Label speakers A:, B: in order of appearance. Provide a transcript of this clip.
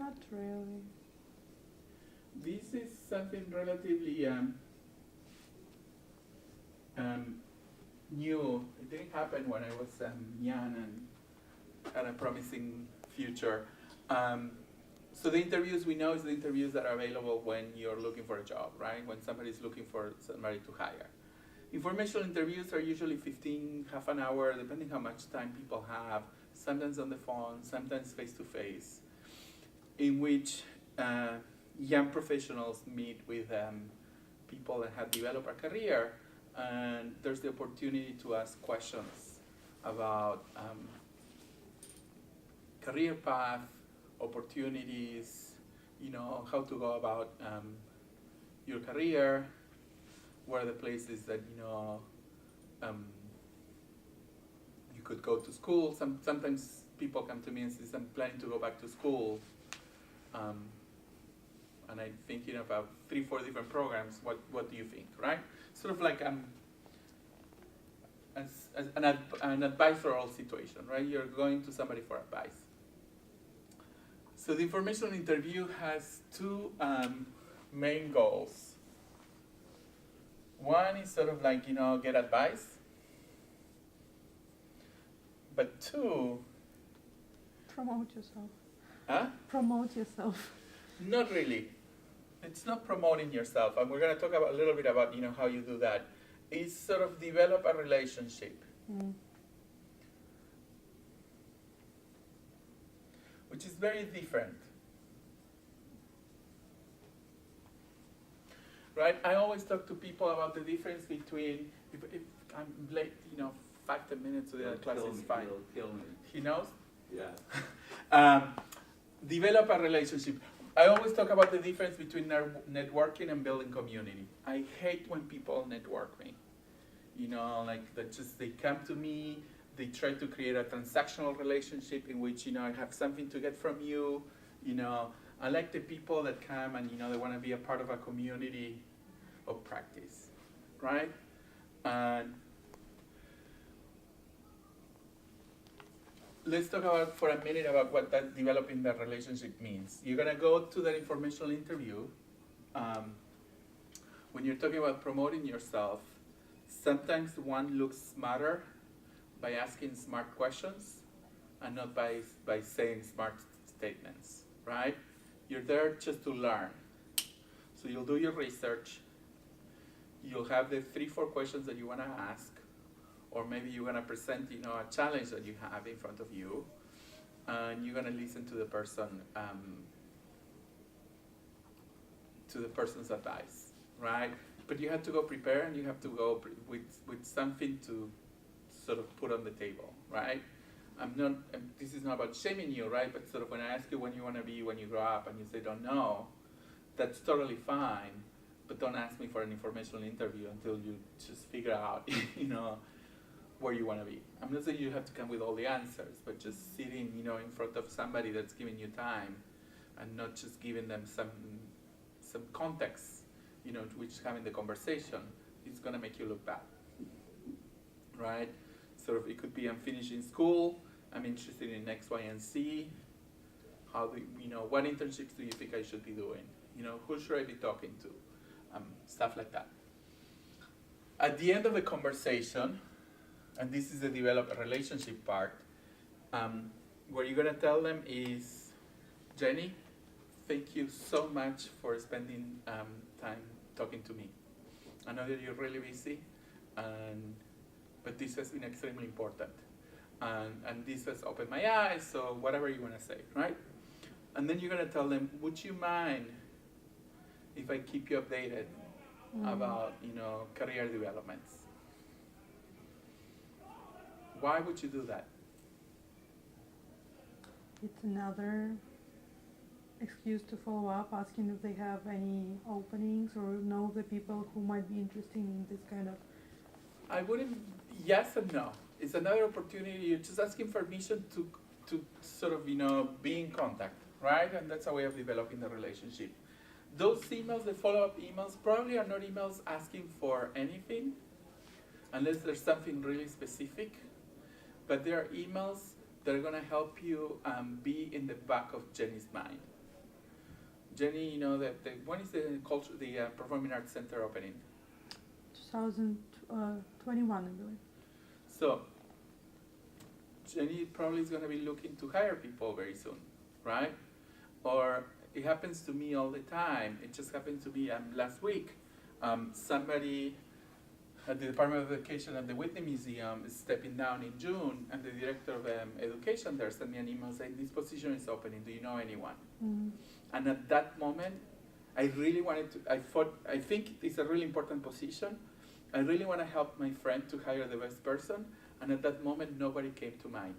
A: Not really.
B: This is something relatively new. It didn't happen when I was young and had a promising future. So the interviews we know is the interviews that are available when you're looking for a job, right? When somebody's looking for somebody to hire. Informational interviews are usually 15, half an hour, depending how much time people have, sometimes on the phone, sometimes face-to-face, in which young professionals meet with people that have developed a career, and there's the opportunity to ask questions about career path, opportunities, how to go about your career, where are the places that you could go to school. Sometimes people come to me and say, I'm planning to go back to school, and I'm thinking about 3-4 different programs. What do you think, right? Sort of like as an advisory situation, right? You're going to somebody for advice. So the informational interview has two main goals. One is sort of like, get advice. But two...
A: Promote yourself.
B: Huh?
A: Promote yourself.
B: Not really. It's not promoting yourself. And we're going to talk about a little bit about, how you do that. It's sort of develop a relationship. Which is very different. Right? I always talk to people about the difference between, if I'm late, 5-10 minutes to the other class is fine.
C: He'll kill me.
B: He knows?
C: Yeah.
B: Develop a relationship. I always talk about the difference between networking and building community. I hate when people network me. Like they come to me, they try to create a transactional relationship in which, I have something to get from you. I like the people that come and, they want to be a part of a community of practice, right? And let's talk about for a minute about what that developing that relationship means. You're gonna go to that informational interview. When you're talking about promoting yourself, sometimes one looks smarter by asking smart questions and not by saying smart statements, right? You're there just to learn. So you'll do your research. You'll have the 3-4 questions that you wanna ask, or maybe you're gonna present, a challenge that you have in front of you, and you're gonna listen to the person, to the person's advice, right? But you have to go prepare, and you have to go with something to sort of put on the table, right? This is not about shaming you, right? But sort of when I ask you when you wanna be when you grow up, and you say don't know, that's totally fine. But don't ask me for an informational interview until you just figure out, where you want to be. I'm not saying you have to come with all the answers, but just sitting, in front of somebody that's giving you time, and not just giving them some context, to which having the conversation, it's gonna make you look bad, right? Sort of, it could be I'm finishing school, I'm interested in X, Y, and Z. What internships do you think I should be doing? Who should I be talking to? Stuff like that. At the end of the conversation, and this is the develop a relationship part, what you're gonna tell them is, Jenny, thank you so much for spending time talking to me. I know that you're really busy, but this has been extremely important. And this has opened my eyes, so whatever you wanna say, right? And then you're gonna tell them, would you mind if I keep you updated about, career developments? Why would you do that?
A: It's another excuse to follow up, asking if they have any openings or know the people who might be interested in this kind of...
B: I wouldn't, yes and no. It's another opportunity. You're just asking permission to sort of, be in contact, right? And that's a way of developing the relationship. Those emails, the follow-up emails, probably are not emails asking for anything, unless there's something really specific. But they are emails that are gonna help you be in the back of Jenny's mind, Jenny, you know that when is the Performing Arts Center opening?
A: 2021, I believe.
B: So Jenny probably is going to be looking to hire people very soon, right? Or it happens to me all the time. It just happened to me last week. Somebody at the Department of Education at the Whitney Museum is stepping down in June, and the director of education there sent me an email saying, this position is opening, do you know anyone?
A: Mm.
B: And at that moment, I really wanted to, I think it's a really important position. I really want to help my friend to hire the best person, and at that moment, nobody came to mind.